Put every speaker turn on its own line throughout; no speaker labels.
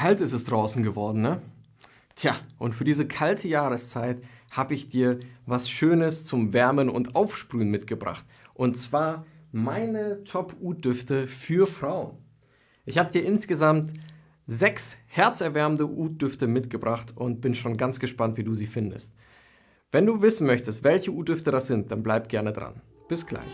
Kalt ist es draußen geworden, ne? Tja, und für diese kalte Jahreszeit habe ich dir was Schönes zum Wärmen und Aufsprühen mitgebracht. Und zwar meine Top-Oud-Düfte für Frauen. Ich habe dir insgesamt 6 herzerwärmende Oud-Düfte mitgebracht und bin schon ganz gespannt, wie du sie findest. Wenn du wissen möchtest, welche Oud-Düfte das sind, dann bleib gerne dran. Bis gleich.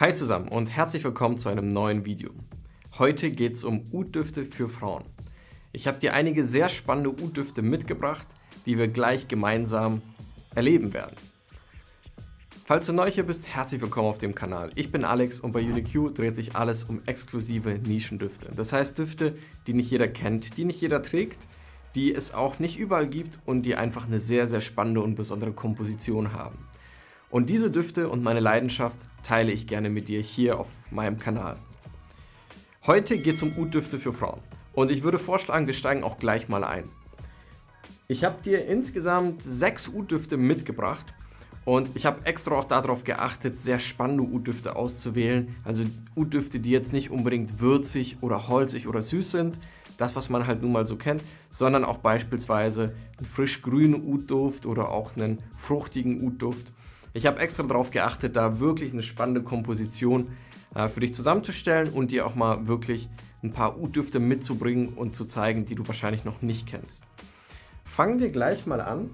Hi zusammen und herzlich willkommen zu einem neuen Video. Heute geht es um Oud-Düfte für Frauen. Ich habe dir einige sehr spannende Oud-Düfte mitgebracht, die wir gleich gemeinsam erleben werden. Falls du neu hier bist, herzlich willkommen auf dem Kanal. Ich bin Alex und bei UniQ dreht sich alles um exklusive Nischendüfte. Das heißt Düfte, die nicht jeder kennt, die nicht jeder trägt, die es auch nicht überall gibt und die einfach eine sehr, sehr spannende und besondere Komposition haben. Und diese Düfte und meine Leidenschaft teile ich gerne mit dir hier auf meinem Kanal. Heute geht es um Oud-Düfte für Frauen. Und ich würde vorschlagen, wir steigen auch gleich mal ein. Ich habe dir insgesamt 6 Oud-Düfte mitgebracht. Und ich habe extra auch darauf geachtet, sehr spannende Oud-Düfte auszuwählen. Also Oud-Düfte, die jetzt nicht unbedingt würzig oder holzig oder süß sind. Das, was man halt nun mal so kennt. Sondern auch beispielsweise einen frisch grünen Oud-Duft oder auch einen fruchtigen Oud-Duft. Ich habe extra darauf geachtet, da wirklich eine spannende Komposition für dich zusammenzustellen und dir auch mal wirklich ein paar Oud-Düfte mitzubringen und zu zeigen, die du wahrscheinlich noch nicht kennst. Fangen wir gleich mal an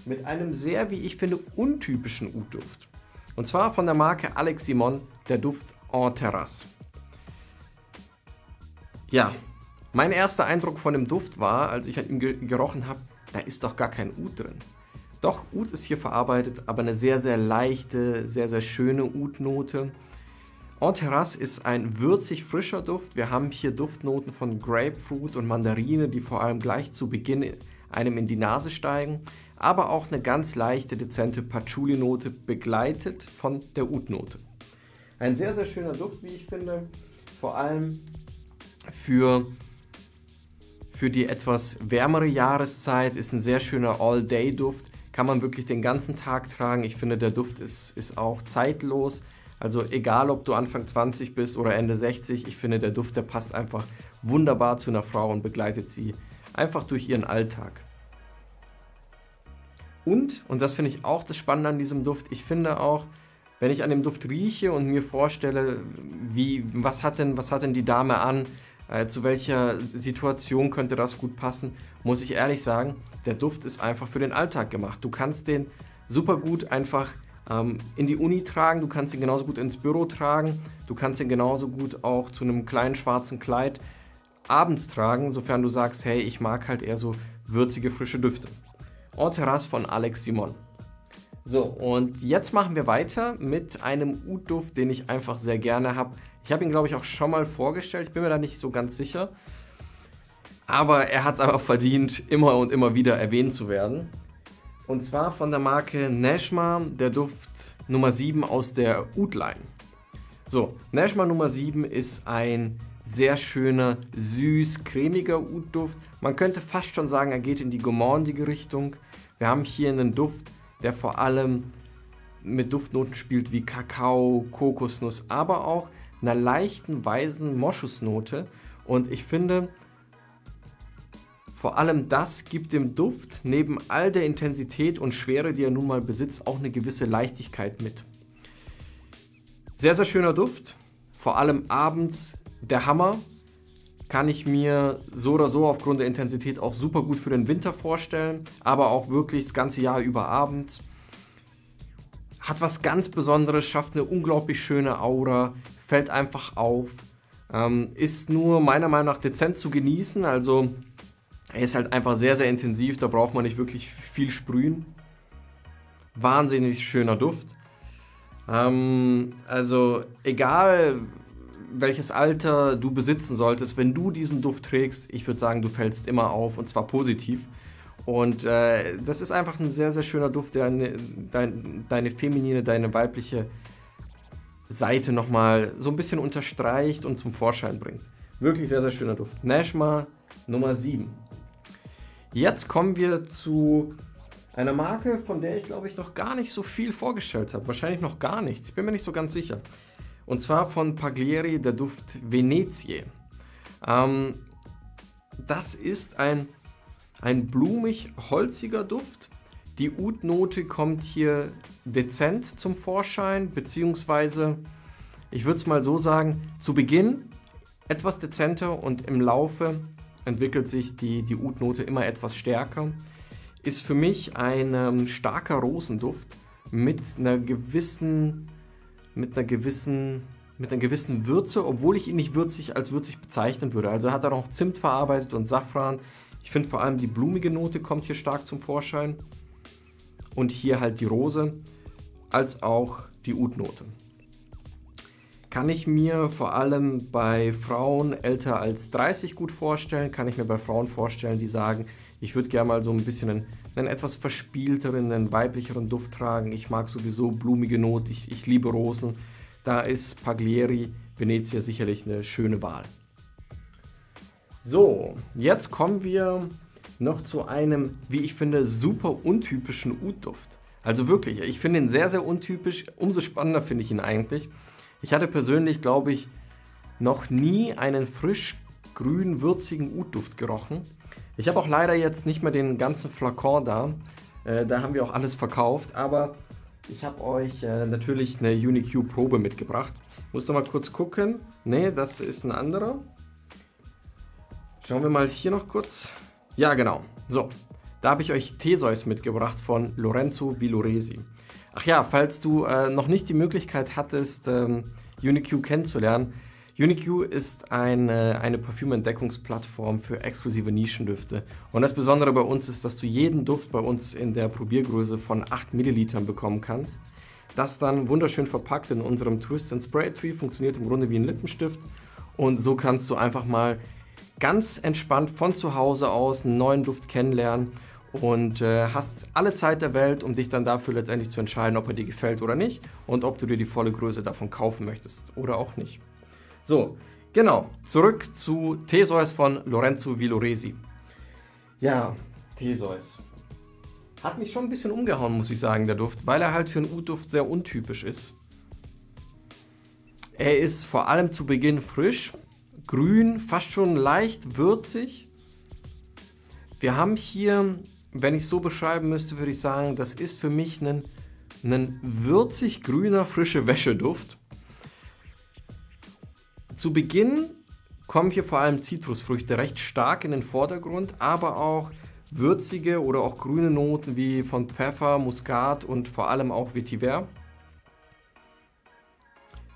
mit einem sehr, wie ich finde, untypischen Oud-Duft. Und zwar von der Marke Alex Simon, der Duft En Terrasse. Ja, mein erster Eindruck von dem Duft war, als ich an ihm gerochen habe, da ist doch gar kein Oud drin. Doch, Oud ist hier verarbeitet, aber eine sehr, sehr leichte, sehr, sehr schöne Oud-Note. En Terrasse ist ein würzig frischer Duft. Wir haben hier Duftnoten von Grapefruit und Mandarine, die vor allem gleich zu Beginn einem in die Nase steigen. Aber auch eine ganz leichte, dezente Patchouli-Note, begleitet von der Oud-Note. Ein sehr, sehr schöner Duft, wie ich finde. Vor allem für die etwas wärmere Jahreszeit ist ein sehr schöner All-Day-Duft. Kann man wirklich den ganzen Tag tragen. Ich finde, der Duft ist auch zeitlos. Also egal, ob du Anfang 20 bist oder Ende 60, ich finde, der Duft, der passt einfach wunderbar zu einer Frau und begleitet sie einfach durch ihren Alltag. Und das finde ich auch das Spannende an diesem Duft, ich finde auch, wenn ich an dem Duft rieche und mir vorstelle, was hat denn die Dame an, zu welcher Situation könnte das gut passen, muss ich ehrlich sagen, der Duft ist einfach für den Alltag gemacht. Du kannst den super gut einfach in die Uni tragen, du kannst ihn genauso gut ins Büro tragen, du kannst ihn genauso gut auch zu einem kleinen schwarzen Kleid abends tragen, sofern du sagst, hey, ich mag halt eher so würzige, frische Düfte. En Terrasse von Alex Simon. So, und jetzt machen wir weiter mit einem Oud-Duft, den ich einfach sehr gerne habe. Ich habe ihn, glaube ich, auch schon mal vorgestellt, ich bin mir da nicht so ganz sicher. Aber er hat es einfach verdient, immer und immer wieder erwähnt zu werden. Und zwar von der Marke Nejma, der Duft Nummer 7 aus der Oud-Line. So, Nejma Nummer 7 ist ein sehr schöner, süß-cremiger Oud-Duft. Man könnte fast schon sagen, er geht in die gourmandige Richtung. Wir haben hier einen Duft, der vor allem mit Duftnoten spielt wie Kakao, Kokosnuss, aber auch einer leichten, weißen Moschusnote. Und ich finde, vor allem das gibt dem Duft neben all der Intensität und Schwere, die er nun mal besitzt, auch eine gewisse Leichtigkeit mit. Sehr, sehr schöner Duft, vor allem abends der Hammer. Kann ich mir so oder so aufgrund der Intensität auch super gut für den Winter vorstellen, aber auch wirklich das ganze Jahr über abends. Hat was ganz Besonderes, schafft eine unglaublich schöne Aura, fällt einfach auf, ist nur meiner Meinung nach dezent zu genießen, also er ist halt einfach sehr, sehr intensiv, da braucht man nicht wirklich viel sprühen. Wahnsinnig schöner Duft. Also egal welches Alter du besitzen solltest, wenn du diesen Duft trägst, ich würde sagen, du fällst immer auf und zwar positiv. Und das ist einfach ein sehr, sehr schöner Duft, der deine feminine, deine weibliche Seite nochmal so ein bisschen unterstreicht und zum Vorschein bringt. Wirklich sehr, sehr schöner Duft. Nejma Nummer 7. Jetzt kommen wir zu Eine Marke, von der ich glaube ich noch gar nicht so viel vorgestellt habe. Wahrscheinlich noch gar nichts. Ich bin mir nicht so ganz sicher. Und zwar von Paglieri der Duft Venezie. Das ist ein blumig-holziger Duft. Die Oud-Note kommt hier dezent zum Vorschein, beziehungsweise, ich würde es mal so sagen, zu Beginn etwas dezenter und im Laufe entwickelt sich die Oud-Note immer etwas stärker. Ist für mich ein starker Rosenduft mit einer gewissen Würze, obwohl ich ihn nicht als würzig bezeichnen würde. Also hat er noch Zimt verarbeitet und Safran. Ich finde vor allem die blumige Note kommt hier stark zum Vorschein. Und hier halt die Rose, als auch die Oud-Note. Kann ich mir vor allem bei Frauen älter als 30 gut vorstellen. Kann ich mir bei Frauen vorstellen, die sagen, ich würde gerne mal so ein bisschen einen etwas verspielteren, einen weiblicheren Duft tragen. Ich mag sowieso blumige Note, ich liebe Rosen. Da ist Paglieri Venezia sicherlich eine schöne Wahl. So, jetzt kommen wir noch zu einem, wie ich finde, super untypischen Oud-Duft. Also wirklich, ich finde ihn sehr, sehr untypisch. Umso spannender finde ich ihn eigentlich. Ich hatte persönlich, glaube ich, noch nie einen frisch grün würzigen Oud-Duft gerochen. Ich habe auch leider jetzt nicht mehr den ganzen Flakon da. Da haben wir auch alles verkauft. Aber ich habe euch natürlich eine UniQ-Probe mitgebracht. Ich muss noch mal kurz gucken. Ne, das ist ein anderer. Schauen wir mal hier noch kurz. Ja, genau. So, da habe ich euch Theseus mitgebracht von Lorenzo Villoresi. Ach ja, falls du noch nicht die Möglichkeit hattest, UniQ kennenzulernen. UniQ ist eine Parfümentdeckungsplattform für exklusive Nischendüfte. Und das Besondere bei uns ist, dass du jeden Duft bei uns in der Probiergröße von 8 Millilitern bekommen kannst. Das dann wunderschön verpackt in unserem Twist & Spray Tree, funktioniert im Grunde wie ein Lippenstift. Und so kannst du einfach mal ganz entspannt von zu Hause aus einen neuen Duft kennenlernen und hast alle Zeit der Welt, um dich dann dafür letztendlich zu entscheiden, ob er dir gefällt oder nicht und ob du dir die volle Größe davon kaufen möchtest oder auch nicht. So, genau, zurück zu Theseus von Lorenzo Villoresi. Ja, Theseus. Hat mich schon ein bisschen umgehauen, muss ich sagen, der Duft, weil er halt für einen Oud-Duft sehr untypisch ist. Er ist vor allem zu Beginn frisch, grün, fast schon leicht würzig. Wir haben hier, wenn ich es so beschreiben müsste, würde ich sagen, das ist für mich ein würzig grüner, frische Wäscheduft. Zu Beginn kommen hier vor allem Zitrusfrüchte recht stark in den Vordergrund, aber auch würzige oder auch grüne Noten wie von Pfeffer, Muskat und vor allem auch Vetiver.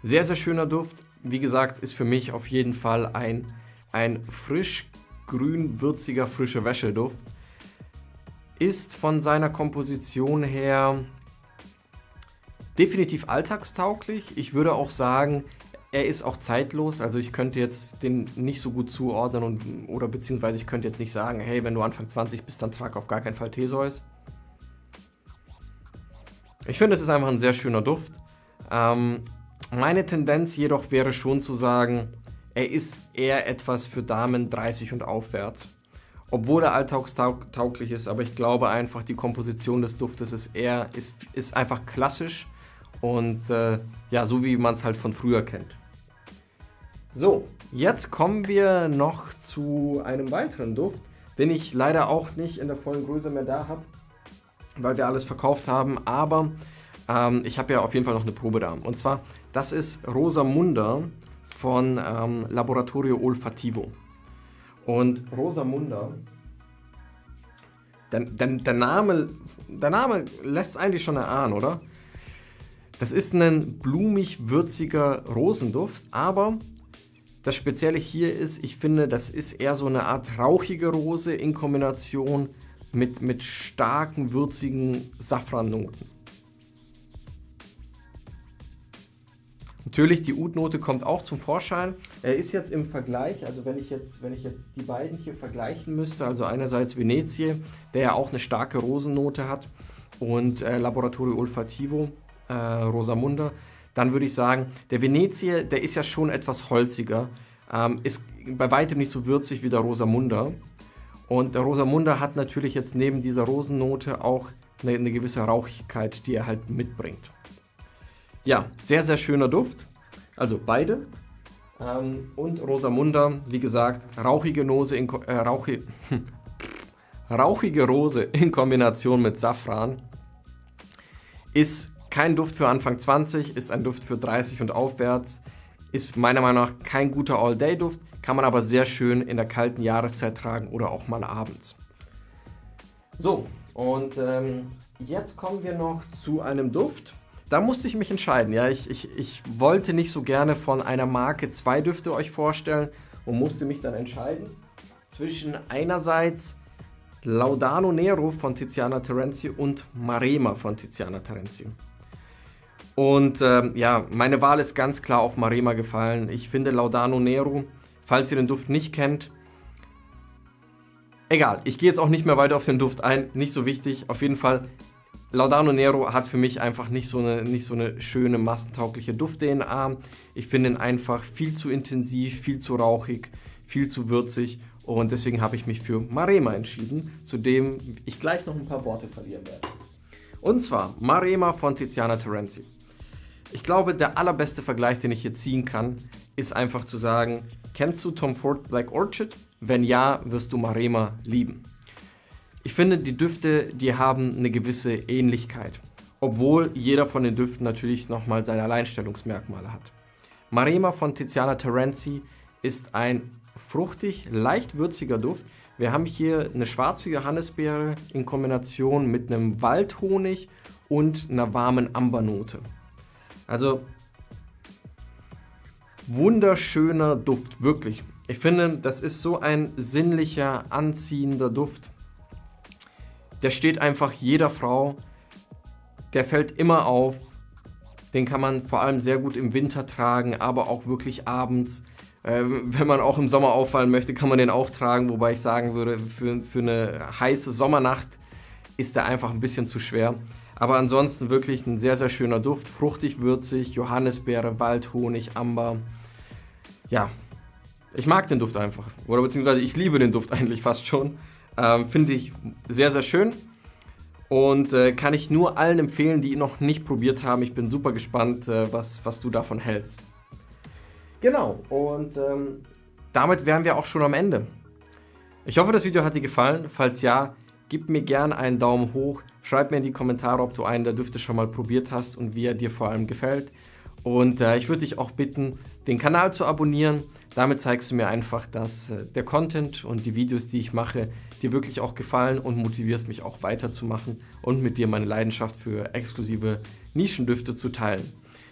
Sehr, sehr schöner Duft. Wie gesagt, ist für mich auf jeden Fall ein frisch, grün, würziger, frischer Wäscheduft. Ist von seiner Komposition her definitiv alltagstauglich. Ich würde auch sagen, er ist auch zeitlos. Also ich könnte jetzt den nicht so gut zuordnen oder beziehungsweise ich könnte jetzt nicht sagen, hey, wenn du Anfang 20 bist, dann trag auf gar keinen Fall Theseus. Ich finde, es ist einfach ein sehr schöner Duft. Meine Tendenz jedoch wäre schon zu sagen, er ist eher etwas für Damen 30 und aufwärts. Obwohl er alltagstauglich ist, aber ich glaube einfach, die Komposition des Duftes ist einfach klassisch und ja, so wie man es halt von früher kennt. So, jetzt kommen wir noch zu einem weiteren Duft, den ich leider auch nicht in der vollen Größe mehr da habe, weil wir alles verkauft haben, aber ich habe ja auf jeden Fall noch eine Probe da. Und zwar, das ist Rosamunda von Laboratorio Olfativo. Und Rosamunda, der Name lässt es eigentlich schon erahnen, oder? Das ist ein blumig-würziger Rosenduft, aber das Spezielle hier ist, ich finde, das ist eher so eine Art rauchige Rose in Kombination mit starken, würzigen Safrannoten. Natürlich, die Oud-Note kommt auch zum Vorschein. Er ist jetzt im Vergleich, also wenn ich jetzt die beiden hier vergleichen müsste, also einerseits Venezie, der ja auch eine starke Rosennote hat, und Laboratorio Olfativo, Rosamunda, dann würde ich sagen, der Venezie, der ist ja schon etwas holziger, ist bei weitem nicht so würzig wie der Rosamunda. Und der Rosamunda hat natürlich jetzt neben dieser Rosennote auch eine gewisse Rauchigkeit, die er halt mitbringt. Ja, sehr, sehr schöner Duft. Also beide. Und Rosamunda, wie gesagt, rauchige Rose in Kombination mit Safran. Ist kein Duft für Anfang 20, ist ein Duft für 30 und aufwärts. Ist meiner Meinung nach kein guter All-Day-Duft, kann man aber sehr schön in der kalten Jahreszeit tragen oder auch mal abends. So, und jetzt kommen wir noch zu einem Duft. Da musste ich mich entscheiden. Ja, ich wollte nicht so gerne von einer Marke 2 Düfte euch vorstellen und musste mich dann entscheiden zwischen einerseits Laudano Nero von Tiziana Terenzi und Maremma von Tiziana Terenzi. Und ja, meine Wahl ist ganz klar auf Maremma gefallen. Ich finde Laudano Nero, falls ihr den Duft nicht kennt, egal, ich gehe jetzt auch nicht mehr weiter auf den Duft ein, nicht so wichtig. Auf jeden Fall, Laudano Nero hat für mich einfach nicht so eine schöne, massentaugliche Duft-DNA. Ich finde ihn einfach viel zu intensiv, viel zu rauchig, viel zu würzig. Und deswegen habe ich mich für Maremma entschieden, zu dem ich gleich noch ein paar Worte verlieren werde. Und zwar Maremma von Tiziana Terenzi. Ich glaube, der allerbeste Vergleich, den ich hier ziehen kann, ist einfach zu sagen, kennst du Tom Ford Black Orchid? Wenn ja, wirst du Maremma lieben. Ich finde, die Düfte, die haben eine gewisse Ähnlichkeit, obwohl jeder von den Düften natürlich nochmal seine Alleinstellungsmerkmale hat. Maremma von Tiziana Terenzi ist ein fruchtig, leicht würziger Duft. Wir haben hier eine schwarze Johannisbeere in Kombination mit einem Waldhonig und einer warmen Ambernote. Also wunderschöner Duft, wirklich. Ich finde, das ist so ein sinnlicher, anziehender Duft. Der steht einfach jeder Frau, der fällt immer auf, den kann man vor allem sehr gut im Winter tragen, aber auch wirklich abends. Wenn man auch im Sommer auffallen möchte, kann man den auch tragen, wobei ich sagen würde, für eine heiße Sommernacht ist der einfach ein bisschen zu schwer. Aber ansonsten wirklich ein sehr, sehr schöner Duft, fruchtig, würzig, Johannisbeere, Waldhonig, Amber. Ja, ich mag den Duft einfach, oder beziehungsweise ich liebe den Duft eigentlich fast schon. Finde ich sehr, sehr schön und kann ich nur allen empfehlen, die ihn noch nicht probiert haben. Ich bin super gespannt, was du davon hältst. Genau, und damit wären wir auch schon am Ende. Ich hoffe, das Video hat dir gefallen. Falls ja, gib mir gerne einen Daumen hoch. Schreib mir in die Kommentare, ob du einen der Düfte schon mal probiert hast und wie er dir vor allem gefällt. Und ich würde dich auch bitten, den Kanal zu abonnieren. Damit zeigst du mir einfach, dass der Content und die Videos, die ich mache, dir wirklich auch gefallen und motivierst mich auch weiterzumachen und mit dir meine Leidenschaft für exklusive Nischendüfte zu teilen.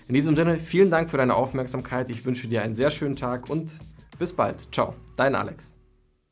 In diesem Sinne, vielen Dank für deine Aufmerksamkeit. Ich wünsche dir einen sehr schönen Tag und bis bald. Ciao, dein Alex.